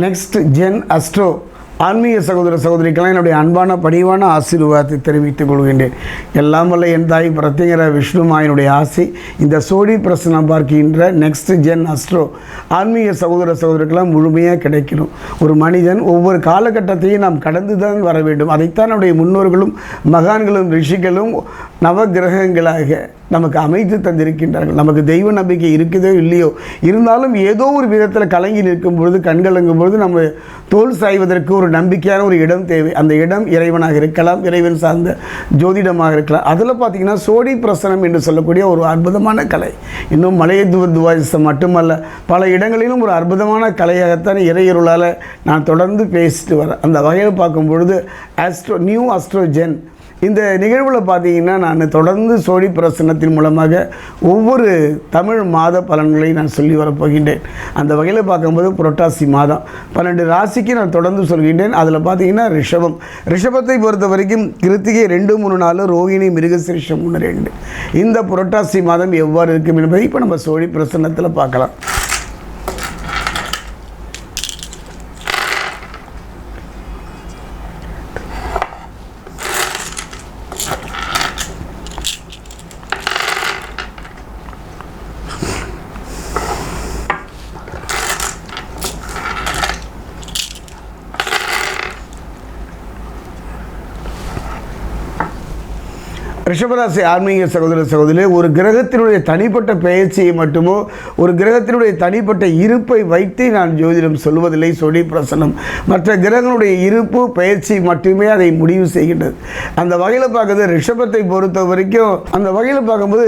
Next gen astro ஆன்மீக சகோதர சகோதரிக்கெல்லாம் என்னுடைய அன்பான பணிவான ஆசீர்வாதத்தை தெரிவித்துக் கொள்கின்றேன். எல்லாம் வல்ல என் தாய் பிரத்யேகர விஷ்ணுமாயனுடைய ஆசி இந்த சோடி பிரசனம் பார்க்கின்ற நெக்ஸ்ட் ஜென் அஸ்ட்ரோ ஆன்மீக சகோதர சகோதரிக்கெல்லாம் முழுமையாக கிடைக்கணும். ஒரு மனிதன் ஒவ்வொரு காலகட்டத்தையும் நாம் கடந்து தான் வர வேண்டும். அதைத்தான் நம்முடைய முன்னோர்களும் மகான்களும் ரிஷிகளும் நவகிரகங்களாக நமக்கு அமைத்து தந்திருக்கின்றார்கள். நமக்கு தெய்வ நம்பிக்கை இருக்குதோ இல்லையோ, இருந்தாலும் ஏதோ ஒரு விதத்தில் கலங்கி நிற்கும் பொழுது, கண்கலங்கும் பொழுது நம்ம தோல் சாய்வதற்கு ஒரு நம்பிக்கையான ஒரு இடம் தேவை. அந்த இடம் இறைவனாக இருக்கலாம், இறைவன் சார்ந்த ஜோதிடமாக இருக்கலாம். அதில் பார்த்திங்கன்னா சோடி பிரசனம் என்று சொல்லக்கூடிய ஒரு அற்புதமான கலை. இன்னும் மலைய துவாரிசம் மட்டுமல்ல, பல இடங்களிலும் ஒரு அற்புதமான கலையாகத்தான் இறையருளால் நான் தொடர்ந்து பேசிட்டு வரேன். அந்த வகையில் பார்க்கும் பொழுது நியூ அஸ்ட்ரோஜென் இந்த நிகழ்வில் பார்த்தீங்கன்னா நான் தொடர்ந்து சோடி பிரசனத்தின் மூலமாக ஒவ்வொரு தமிழ் மாத பலன்களை நான் சொல்லி வரப்போகின்றேன். அந்த வகையில் பார்க்கும்போது புரட்டாசி மாதம் 12 ராசிக்கு நான் தொடர்ந்து சொல்கின்றேன். அதில் பார்த்தீங்கன்னா ரிஷபத்தை பொறுத்த வரைக்கும் கிருத்திகை 2, 3, 4, ரோகிணி, மிருகசீரிஷம் 1, 2 இந்த புரட்டாசி மாதம் எவ்வாறு இருக்கும் என்பதை இப்போ நம்ம சோடி பிரசனத்தில் பார்க்கலாம். ரிஷபராசி ஆன்மீக சகோதர சகோதரி, ஒரு கிரகத்தினுடைய தனிப்பட்ட பெயர்ச்சியை மட்டுமோ ஒரு கிரகத்தினுடைய தனிப்பட்ட இருப்பை வைத்து நான் ஜோதிடம் சொல்வதில்லை. சோடி பிரசனம் மற்ற கிரகங்களுடைய இருப்பு பெயர்ச்சி மட்டுமே அதை முடிவு செய்கின்றது. அந்த வகையில் பார்க்குறது ரிஷபத்தை பொறுத்த வரைக்கும், அந்த வகையில் பார்க்கும்போது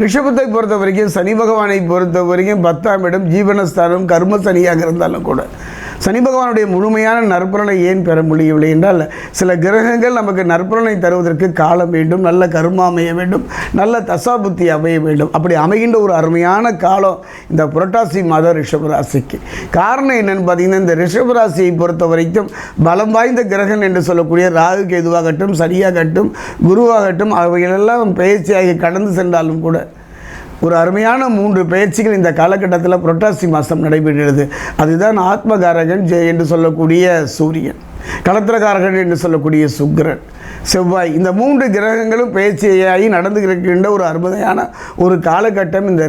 ரிஷபத்தை பொறுத்த வரைக்கும் சனி பகவானை பொறுத்த வரைக்கும் 10ஆம் இடம் ஜீவனஸ்தானம் கர்ம சனியாக இருந்தாலும் கூட சனி பகவானுடைய முழுமையான நற்பலனை ஏன் பெற முடியவில்லை என்றால், சில கிரகங்கள் நமக்கு நற்பலனை தருவதற்கு காலம் வேண்டும், நல்ல கர்மா அமைய வேண்டும், நல்ல தசாபுத்தி அமைய வேண்டும். அப்படி அமைகின்ற ஒரு அருமையான காலம் இந்த புரட்டாசி மாதம் ரிஷபராசிக்கு. காரணம் என்னென்னு பார்த்தீங்கன்னா, இந்த ரிஷபராசியை பொறுத்த வரைக்கும் பலம் வாய்ந்த கிரகம் என்று சொல்லக்கூடிய ராகு கேதுவாகட்டும், சனியாகட்டும், குருவாகட்டும் அவைகளெல்லாம் பயிற்சியாகி கடந்து சென்றாலும் கூட ஒரு அருமையான 3 பயிற்சிகள் இந்த காலகட்டத்தில் புரட்டாசி மாதம் நடைபெறுகிறது. அதுதான் ஆத்மகாரகன் என்று சொல்லக்கூடிய சூரியன், களத்திரகாரகன் என்று சொல்லக்கூடிய சுக்கிரன், செவ்வாய், இந்த 3 கிரகங்களும் பயிற்சியாகி நடந்து இருக்கின்ற ஒரு அருமையான ஒரு காலகட்டம் இந்த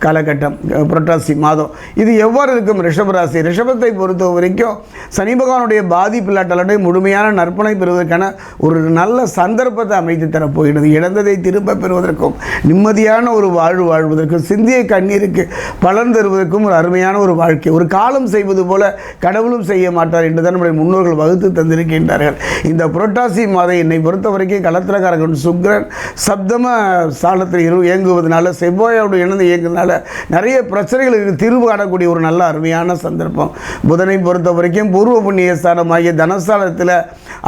காலகட்டம் புரட்டாசி மாதம். இது எவ்வாறு இருக்கும் ரிஷபராசி? ரிஷபத்தை பொறுத்த வரைக்கும் சனி பகவானுடைய பாதிப்பில்லாட்டலுடைய முழுமையான நற்பனை பெறுவதற்கான ஒரு நல்ல சந்தர்ப்பத்தை அமைத்து தரப்போகிறது. இழந்ததை திரும்ப பெறுவதற்கும், நிம்மதியான ஒரு வாழ்வதற்கும், சிந்திய கண்ணீருக்கு பலன் தருவதற்கும் ஒரு அருமையான ஒரு வாழ்க்கை. ஒரு காலம் செய்வது போல கடவுளும் செய்ய மாட்டார் என்றுதான் நம்முடைய முன்னோர்கள் வகுத்து தந்திருக்கின்றார்கள். இந்த புரட்டாசி மாதம் என்னை பொறுத்த வரைக்கும் களத்திரகாரகன் சுக்கிரன் சப்தம சாலத்தில் இயங்குவதனால, செவ்வாயோடு இணைந்து இயங்குவதனால நிறைய பிரச்சனைகளுக்கு தீர்வு காணக்கூடிய ஒரு நல்ல அருமையான சந்தர்ப்பம். புதனை பொறுத்த வரைக்கும் பூர்வ புண்ணிய ஸ்தானமாகிய தனஸ்தானத்தில்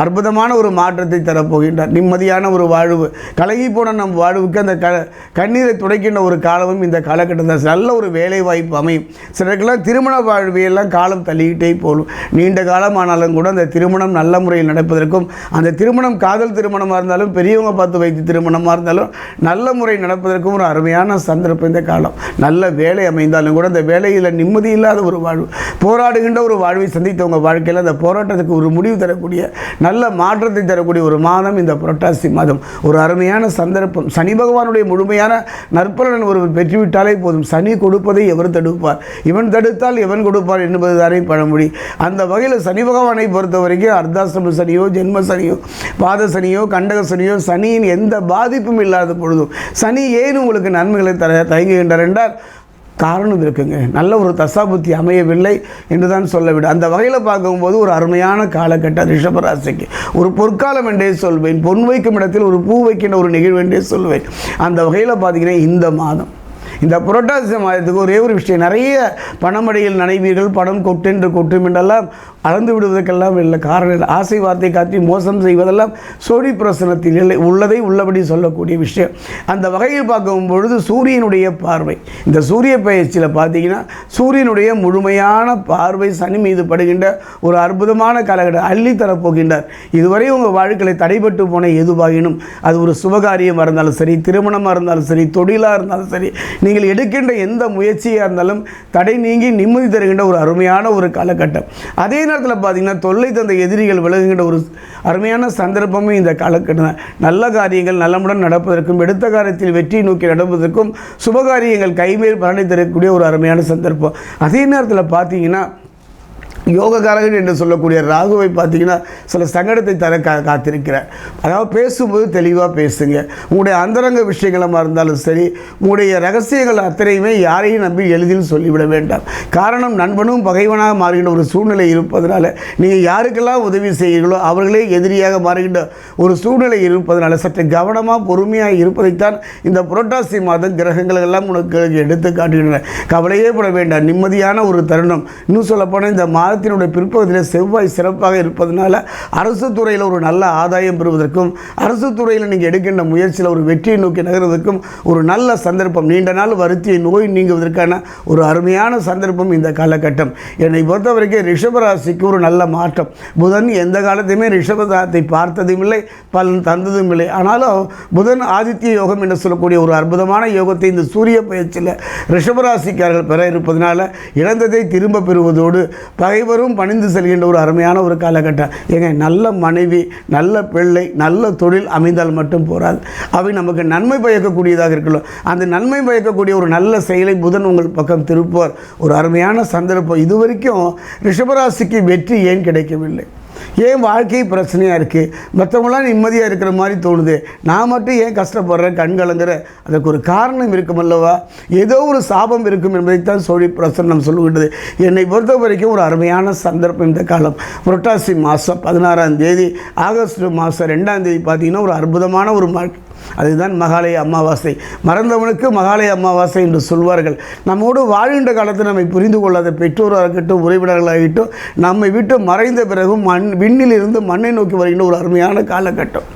அற்புதமான ஒரு மாற்றத்தை தரப்போகின்றார். நிம்மதியான ஒரு வாழ்வு, கலகி போன நம் வாழ்வுக்கு அந்த கண்ணீரை துடைக்கின்ற ஒரு காலமும் இந்த காலகட்டத்தில் நல்ல ஒரு வேலை வாய்ப்பு அமையும். சிலருக்கெல்லாம் திருமண வாழ்வியெல்லாம் காலம் தள்ளிக்கிட்டே போகும். நீண்ட காலமானாலும் கூட அந்த திருமணம் நல்ல முறையில் நடப்பதற்கும், அந்த திருமணம் காதல் திருமணமாக இருந்தாலும், பெரியவங்க பார்த்து வைத்து திருமணமாக இருந்தாலும் நல்ல முறை நடப்பதற்கும் ஒரு அருமையான சந்தர்ப்பம் இந்த காலம். நல்ல வேலை அமைந்தாலும் கூட அந்த வேலையில் நிம்மதி இல்லாத ஒரு வாழ்வு, போராடுகின்ற ஒரு வாழ்வை சந்தித்தவங்க வாழ்க்கையில் அந்த போராட்டத்துக்கு ஒரு முடிவு தரக்கூடிய நல்ல மாற்றத்தை தரக்கூடிய ஒரு மாதம் இந்த புரட்டாசி மாதம். ஒரு அருமையான சந்தர்ப்பம். சனி பகவானுடைய முழுமையான நற்பலன் ஒருவர் பெற்றுவிட்டாலே போதும். சனி கொடுப்பதை எவர் தடுப்பார், இவன் தடுத்தால் எவன் கொடுப்பார் என்பது தானே பழமொழி. அந்த வகையில் சனி பகவானை பொறுத்த வரைக்கும் அர்த்தாசிரம சனியோ, ஜென்ம சனியோ, பாத சனியோ, கண்டக சனியோ, சனியின் எந்த பாதிப்பும் இல்லாத பொழுதும் சனி ஏன் உங்களுக்கு நன்மைகளை தயங்குகின்றார் என்றால் காரணம் இருக்குங்க. நல்ல ஒரு தசாபுத்தி அமையவில்லை என்று தான் சொல்ல விட. அந்த வகையில் பார்க்கும்போது ஒரு அருமையான காலகட்டம் ரிஷபராசிக்கு. ஒரு பொற்காலம் என்றே சொல்வேன். பொன் வைக்கும் இடத்தில் ஒரு பூ வைக்கின்ற ஒரு நிகழ்வு என்றே சொல்வேன். அந்த வகையில் பார்த்தீங்கன்னா இந்த மாதம், இந்த புரட்டாசி மாதத்துக்கு ஒரே ஒரு விஷயம், நிறைய பணமடையில் நனைவீர்கள், பணம் கொட்டென்று கொட்டும் என்றெல்லாம் அளந்து விடுவதற்கெல்லாம் இல்லை காரணம் இல்லை. ஆசை வார்த்தை காட்டி மோசம் செய்வதெல்லாம் சோழி பிரசனத்தில் இல்லை, உள்ளதை உள்ளபடி சொல்லக்கூடிய விஷயம். அந்த வகையில் பார்க்கும் பொழுது சூரியனுடைய பார்வை, இந்த சூரிய பயிற்சியில் பார்த்தீங்கன்னா சூரியனுடைய முழுமையான பார்வை சனி மீது படுகின்ற ஒரு அற்புதமான காலகட்டம் அள்ளி தரப்போகின்றார். இதுவரை உங்கள் வாழ்க்கையில் தடைபட்டு போன எதுவாகினும் அது ஒரு சுபகாரியமாக இருந்தாலும் சரி, திருமணமாக இருந்தாலும் சரி, தொழிலாக இருந்தாலும் சரி, நீங்கள் எடுக்கின்ற எந்த முயற்சியாக இருந்தாலும் தடை நீங்கி நிம்மதி தருகின்ற ஒரு அருமையான ஒரு காலகட்டம். அதே நேரத்தில் பார்த்தீங்கன்னா தொல்லை தந்த எதிரிகள் விலகுகின்ற ஒரு அருமையான சந்தர்ப்பமும் இந்த காலகட்டம். நல்ல காரியங்கள் நல்லமுடன் நடப்பதற்கும், எடுத்த காரியத்தில் வெற்றி நோக்கி நடப்பதற்கும், சுபகாரியங்கள் கைமேல் பலனை தரக்கூடிய ஒரு அருமையான சந்தர்ப்பம். அதே நேரத்தில் பார்த்தீங்கன்னா யோகக்காரகன் என்று சொல்லக்கூடிய ராகுவை பார்த்தீங்கன்னா சில சங்கடத்தை தர காத்திருக்கிறார். அதாவது பேசும்போது தெளிவாக பேசுங்க. உங்களுடைய அந்தரங்க விஷயங்களாக இருந்தாலும் சரி, உங்களுடைய ரகசியங்கள் அத்தனையுமே யாரையும் நம்பி எளிதில் சொல்லிவிட வேண்டாம். காரணம் நண்பனும் பகைவனாக மாறுகின்ற ஒரு சூழ்நிலை இருப்பதனால நீங்கள் யாருக்கெல்லாம் உதவி செய்கிறீர்களோ அவர்களே எதிரியாக மாறுகின்ற ஒரு சூழ்நிலை இருப்பதனால சற்று கவனமாக பொறுமையாக இருப்பதைத்தான் இந்த புரட்டாசி மாதம் கிரகங்கள் எல்லாம் உனக்கு எடுத்து காட்டுகின்றன. கவலையே பட வேண்டாம், நிம்மதியான ஒரு தருணம். இன்னும் சொல்லப்போனால் இந்த மாதத்தினுடைய பிற்பகுதியில் செவ்வாய் சிறப்பாக இருப்பதனால அரசு துறையில் ஒரு நல்ல ஆதாயம் பெறுவதற்கும், அரசு துறையில் நீங்கள் எடுக்கின்ற முயற்சியில் ஒரு வெற்றியை நோக்கி நகர்வதற்கும் ஒரு நல்ல சந்தர்ப்பம், நீண்ட நாள் வருத்திய நோய் நீங்குவதற்கான ஒரு அருமையான சந்தர்ப்பம் இந்த காலகட்டம். என்னை பொறுத்த வரைக்கும் ரிஷபராசிக்கு ஒரு நல்ல மாற்றம். புதன் எந்த காலத்தையுமே ரிஷபராசியை பார்த்ததும் இல்லை, பலன் தந்ததும் இல்லை. ஆனாலும் புதன் ஆதித்ய யோகம் என்று சொல்லக்கூடிய ஒரு அற்புதமான யோகத்தை இந்த சூரிய பயிற்சியில் ரிஷபராசிக்காரர்கள் பெற இருப்பதனால இழந்ததை திரும்ப பெறுவதோடு பகைவரும் பணிந்து செல்கின்ற ஒரு அருமையான ஒரு காலகட்டம். ஏங்க, நல்ல மனைவி, நல்ல பிள்ளை, நல்ல தொழில் அமைந்தால் மட்டும் போராது, அவை நமக்கு நன்மை பயக்கக்கூடியதாக இருக்கலாம். அந்த நன்மை பயக்கக்கூடிய ஒரு நல்ல செயலை புதன் உங்கள் பக்கம் திருப்புவார். ஒரு அருமையான சந்தர்ப்பம். இதுவரைக்கும் ரிஷபராசிக்கு வெற்றி ஏன் கிடைக்கவில்லை? ஏன் வாழ்க்கை பிரச்சனையாக இருக்குது? மற்றவங்களாம் நிம்மதியாக இருக்கிற மாதிரி தோணுது, நான் மட்டும் ஏன் கஷ்டப்படுறேன், கண்கலங்குற? அதற்கு ஒரு காரணம் இருக்கும் அல்லவா? ஏதோ ஒரு சாபம் இருக்கும் என்பதைத்தான் சோழி பிரசன்னம் சொல்லுகின்றது. என்னை பொறுத்த வரைக்கும் ஒரு அருமையான சந்தர்ப்பம் இந்த காலம். புரட்டாசி மாதம் 16ஆம் தேதி, ஆகஸ்ட் மாதம் 2ஆம் தேதி பார்த்தீங்கன்னா ஒரு அற்புதமான ஒரு அதுதான் மகாலய அமாவாசை. மறந்தவனுக்கு மகாலய அமாவாசை என்று சொல்வார்கள். நம்மோடு வாழ்கின்ற காலத்தில் நம்மை புரிந்து கொள்ளாத பெற்றோராகட்டும், உறவினர்களாகட்டும், நம்மை விட்டு மறைந்த பிறகும் விண்ணில் இருந்து மண்ணை நோக்கி வருகின்ற ஒரு அருமையான காலகட்டம்.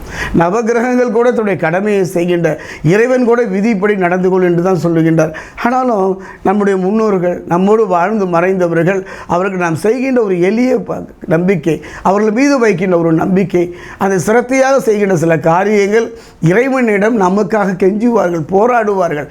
நவகிரகங்கள் கூட தன்னுடைய கடமையை செய்கின்ற, இறைவன் கூட விதிப்படி நடந்து கொள் என்று தான் சொல்லுகின்றார். ஆனாலும் நம்முடைய முன்னோர்கள், நம்மோடு வாழ்ந்து மறைந்தவர்கள், அவர்கள் நாம் செய்கின்ற ஒரு எளிய நம்பிக்கை, அவர்கள் மீது வைக்கின்ற ஒரு நம்பிக்கை, அதை சிரத்தையாக செய்கின்ற சில காரியங்கள் இறைவனிடம் நமக்காக கெஞ்சுவார்கள், போராடுவார்கள்.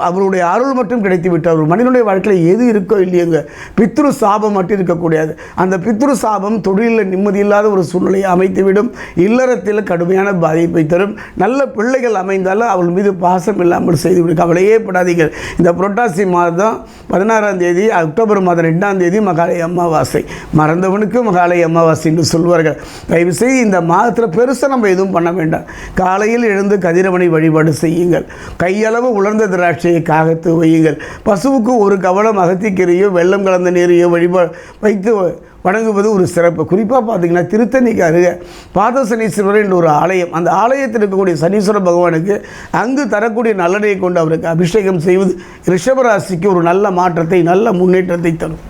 அவருடைய அருள் மட்டும் கிடைத்துவிட்டார். ஒரு மனிதனுடைய வாழ்க்கையில் எது இருக்கோ இல்லையோங்க, பித்ரு சாபம் மட்டும் இருக்கக்கூடாது. அந்த பித்ரு சாபம் தொழிலில் நிம்மதி இல்லாத ஒரு சூழ்நிலையை அமைத்துவிடும், இல்லறத்தில் கடுமையான பாதிப்பை தரும். நல்ல பிள்ளைகள் அமைந்தாலும் அவள் மீது பாசம் இல்லாமல் செய்துவிடும். கவலையே படாதீர்கள். இந்த புரட்டாசி மாதம் 16ஆம் தேதி, அக்டோபர் மாதம் 2ஆம் தேதி மகாலய அமாவாசை. மறந்தவனுக்கு மகாலய அமாவாசை என்று சொல்வார்கள். தயவு செய்து இந்த மாதத்தில் பெருசாக நம்ம எதுவும் பண்ண வேண்டாம். காலையில் எழுந்து கதிரவனை வழிபாடு செய்யுங்கள். கையளவு உலர்ந்த திராட்சையை காகத்து வையுங்கள். பசுவுக்கு ஒரு கவலம் அகத்திக்கீரையோ வெள்ளம் கலந்த நீரையோ வைத்து வணங்குவது ஒரு சிறப்பு. குறிப்பாக பார்த்தீங்கன்னா திருத்தணிக்கு அருகே பாதசனீஸ்வரர் என்ற ஒரு ஆலயம், அந்த ஆலயத்தில் இருக்கக்கூடிய சனீஸ்வர பகவானுக்கு அங்கு தரக்கூடிய நல்லெண்ணெயை கொண்டு அவருக்கு அபிஷேகம் செய்வது ரிஷபராசிக்கு ஒரு நல்ல மாற்றத்தை, நல்ல முன்னேற்றத்தை தரும்.